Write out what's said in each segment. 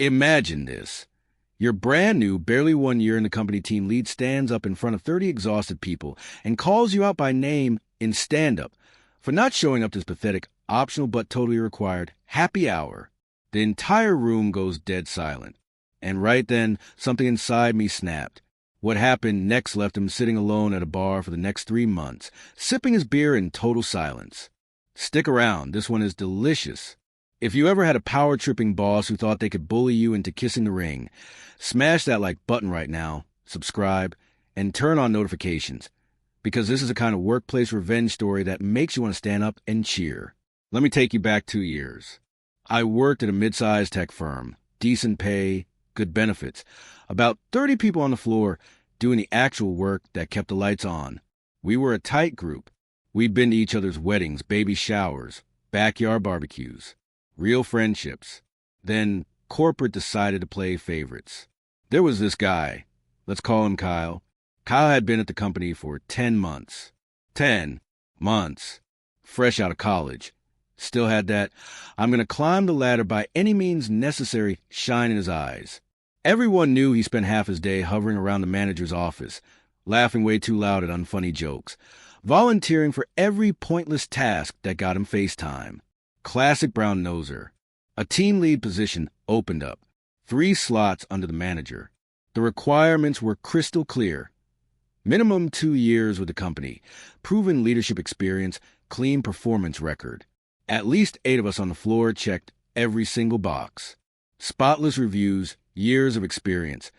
Imagine this. Your brand new, barely 1 year in the company team lead stands up in front of 30 exhausted people and calls you out by name in stand-up for not showing up to this pathetic, optional but totally required happy hour. The entire room goes dead silent. And right then, something inside me snapped. What happened next left him sitting alone at a bar for the next 3 months, sipping his beer in total silence. Stick around, this one is delicious. If you ever had a power-tripping boss who thought they could bully you into kissing the ring, smash that like button right now, subscribe, and turn on notifications, because this is a kind of workplace revenge story that makes you want to stand up and cheer. Let me take you back 2 years. I worked at a mid-sized tech firm, decent pay, good benefits, about 30 people on the floor doing the actual work that kept the lights on. We were a tight group. We'd been to each other's weddings, baby showers, backyard barbecues. Real friendships. Then corporate decided to play favorites. There was this guy. Let's call him Kyle. Kyle had been at the company for 10 months. 10 months. Fresh out of college. Still had that, I'm going to climb the ladder by any means necessary shine in his eyes. Everyone knew he spent half his day hovering around the manager's office, laughing way too loud at unfunny jokes, volunteering for every pointless task that got him FaceTime. Classic brown noser. A team lead position opened up. 3 slots under the manager. The requirements were crystal clear. Minimum 2 years with the company, proven leadership experience, clean performance record. At least 8 of us on the floor checked every single box. Spotless reviews, years of experience.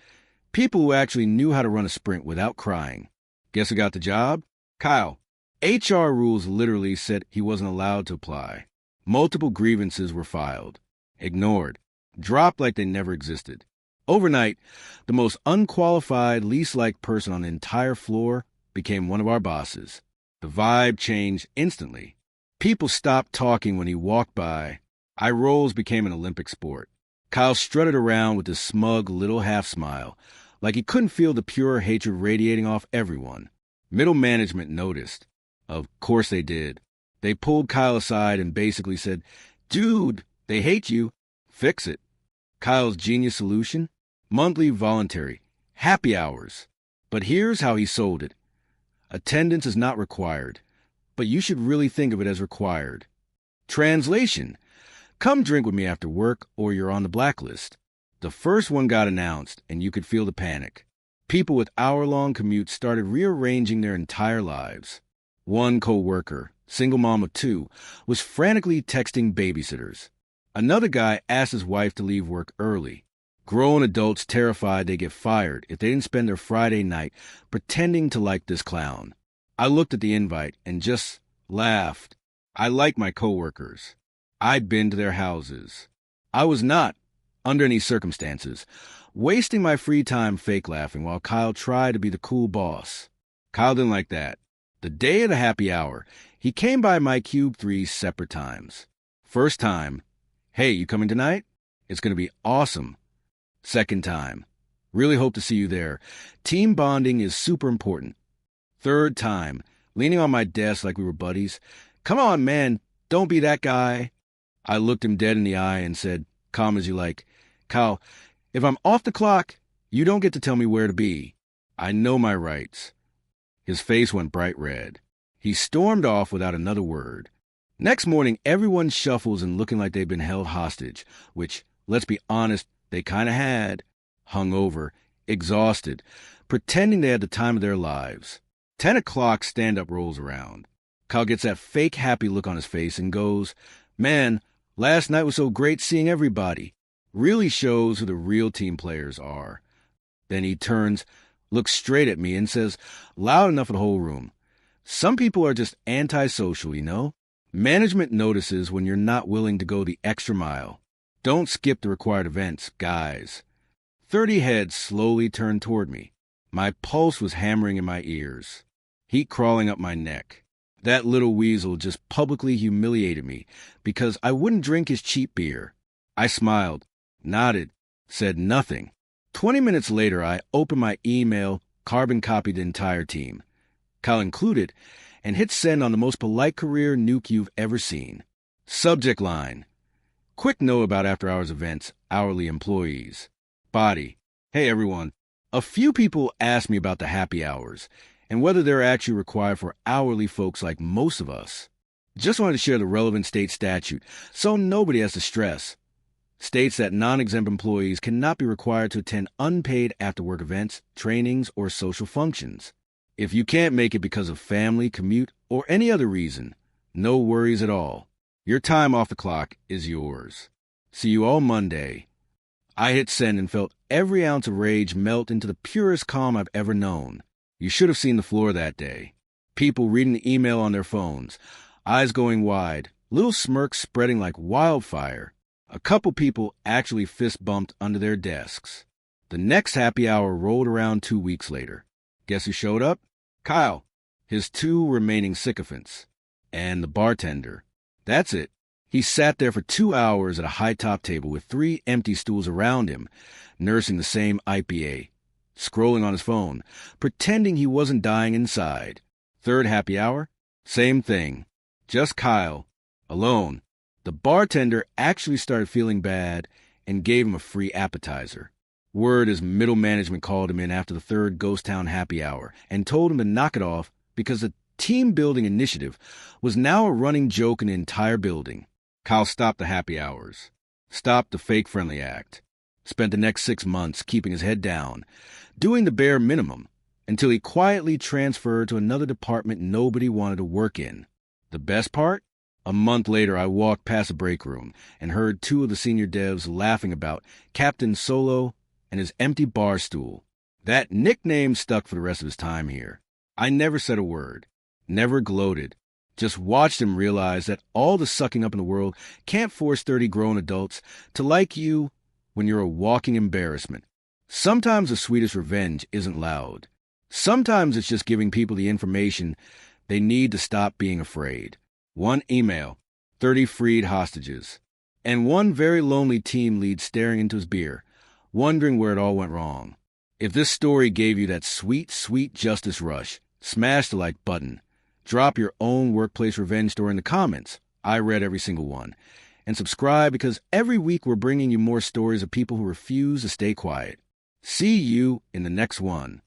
People who actually knew how to run a sprint without crying. Guess who got the job? Kyle. HR rules literally said he wasn't allowed to apply. Multiple grievances were filed, ignored, dropped like they never existed. Overnight, the most unqualified, least-liked person on the entire floor became one of our bosses. The vibe changed instantly. People stopped talking when he walked by. Eye rolls became an Olympic sport. Kyle strutted around with his smug little half-smile, like he couldn't feel the pure hatred radiating off everyone. Middle management noticed. Of course they did. They pulled Kyle aside and basically said, "Dude, they hate you. Fix it." Kyle's genius solution? Monthly voluntary. Happy hours. But here's how he sold it. Attendance is not required, but you should really think of it as required. Translation. Come drink with me after work or you're on the blacklist. The first one got announced, and you could feel the panic. People with hour-long commutes started rearranging their entire lives. One co-worker, single mom of 2, was frantically texting babysitters. Another guy asked his wife to leave work early. Grown adults terrified they'd get fired if they didn't spend their Friday night pretending to like this clown. I looked at the invite and just laughed. I like my coworkers. I'd been to their houses. I was not, under any circumstances, wasting my free time fake laughing while Kyle tried to be the cool boss. Kyle didn't like that. The day of the happy hour, he came by my cube 3 separate times. First time, "Hey, you coming tonight? It's going to be awesome." Second time, "Really hope to see you there. Team bonding is super important." Third time, leaning on my desk like we were buddies, "Come on, man, don't be that guy." I looked him dead in the eye and said, calm as you like, "Kyle, if I'm off the clock, you don't get to tell me where to be. I know my rights." His face went bright red. He stormed off without another word. Next morning, everyone shuffles and looking like they've been held hostage, which, let's be honest, they kind of had. Hungover, exhausted, pretending they had the time of their lives. 10 o'clock stand-up rolls around. Kyle gets that fake happy look on his face and goes, "Man, last night was so great seeing everybody." Really shows who the real team players are. Then he turns, looks straight at me and says, loud enough for the whole room, "Some people are just antisocial, you know? Management notices when you're not willing to go the extra mile. Don't skip the required events, guys." 30 heads slowly turned toward me. My pulse was hammering in my ears, heat crawling up my neck. That little weasel just publicly humiliated me because I wouldn't drink his cheap beer. I smiled, nodded, said nothing. 20 minutes later, I opened my email, carbon copied the entire team, Kyle included, and hit send on the most polite career nuke you've ever seen. Subject line: Quick note about after-hours events, hourly employees. Body. Hey everyone. A few people asked me about the happy hours and whether they're actually required for hourly folks like most of us. Just wanted to share the relevant state statute so nobody has to stress. States that non-exempt employees cannot be required to attend unpaid after-work events, trainings, or social functions. If you can't make it because of family, commute, or any other reason, no worries at all. Your time off the clock is yours. See you all Monday. I hit send and felt every ounce of rage melt into the purest calm I've ever known. You should have seen the floor that day. People reading the email on their phones, eyes going wide, little smirks spreading like wildfire. A couple people actually fist bumped under their desks. The next happy hour rolled around 2 weeks later. Guess who showed up? Kyle, his two remaining sycophants, and the bartender. That's it. He sat there for 2 hours at a high-top table with 3 empty stools around him, nursing the same IPA, scrolling on his phone, pretending he wasn't dying inside. Third happy hour? Same thing. Just Kyle, alone. The bartender actually started feeling bad and gave him a free appetizer. Word is middle management called him in after the third Ghost Town happy hour and told him to knock it off because the team-building initiative was now a running joke in the entire building. Kyle stopped the happy hours, stopped the fake friendly act, spent the next 6 months keeping his head down, doing the bare minimum, until he quietly transferred to another department nobody wanted to work in. The best part? A month later, I walked past the break room and heard 2 of the senior devs laughing about Captain Solo and his empty bar stool. That nickname stuck for the rest of his time here. I never said a word, never gloated, just watched him realize that all the sucking up in the world can't force 30 grown adults to like you when you're a walking embarrassment. Sometimes the sweetest revenge isn't loud. Sometimes it's just giving people the information they need to stop being afraid. 1 email, 30 freed hostages, and 1 very lonely team lead staring into his beer, wondering where it all went wrong. If this story gave you that sweet, sweet justice rush, smash the like button. Drop your own workplace revenge story in the comments. I read every single one. And subscribe because every week we're bringing you more stories of people who refuse to stay quiet. See you in the next one.